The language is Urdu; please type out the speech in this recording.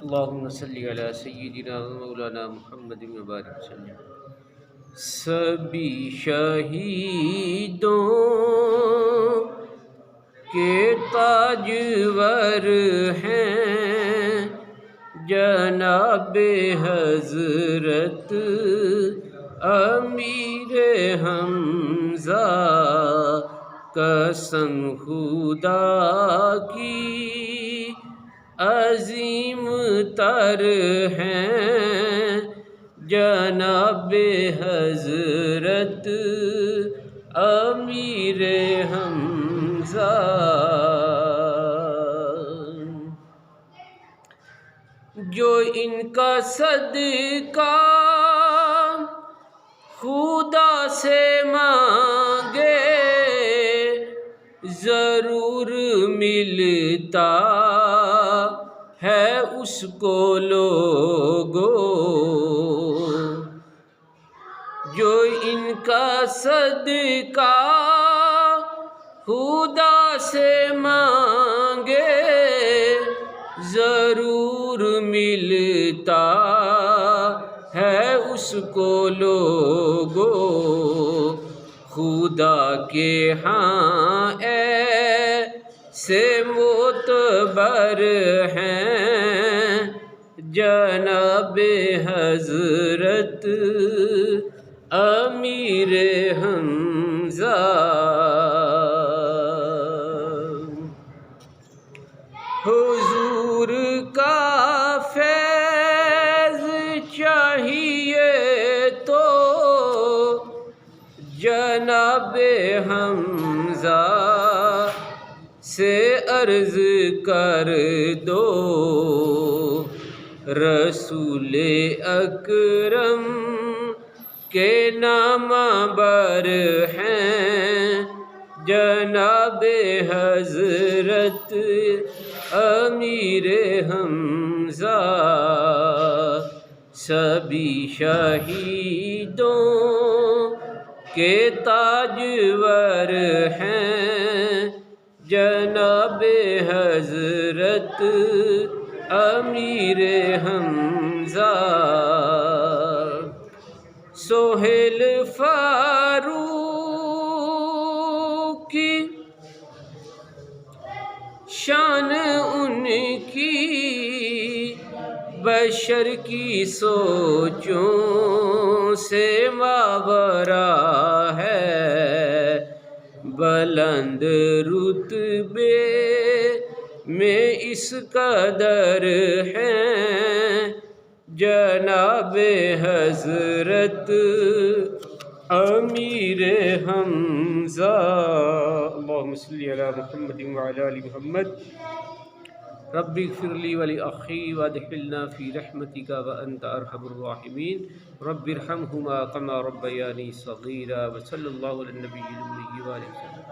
اللہم صلی علی سیدنا و مولانا محمد مبارک وسلم۔ سبھی شہیدوں کے تاجور ہیں جناب حضرت امیر حمزہ، قسم خدا کی عظیم تر ہیں جناب حضرت امیر حمزہ۔ جو ان کا صدقہ خدا سے مانگے ضرور ملتا ہے اس کو لوگو۔ جو ان کا صدقہ خدا سے مانگے ضرور ملتا ہے اس کو لوگو۔ خدا کے ہاں ایسے معتبر ہیں جناب حضرت امیر حمزہ۔ حضور کا فیض چاہیے تو جناب حمزہ سے عرض کر دو۔ رسول اکرم کے نامہ بر ہیں جناب حضرت امیر حمزہ۔ سبھی شہیدوں کے تاجور ہیں جناب حضرت امیر حمزہ۔ سہیل فاروق کی شان ان کی بشر کی سوچوں سے ماورا ہے۔ بلند رتبے میں اس قدر ہیں جناب حضرت امیر حمزہ۔ اللہم صلی علی محمد وعلی آل محمد۔ رب اغفر لی ولاخی وادخلنا فی رحمتک وانت ارحم الراحمین۔ رب ارحمہما کما ربیانی صغیرا۔ وصلی اللہ علی النبی الأمی وآلہ وسلم۔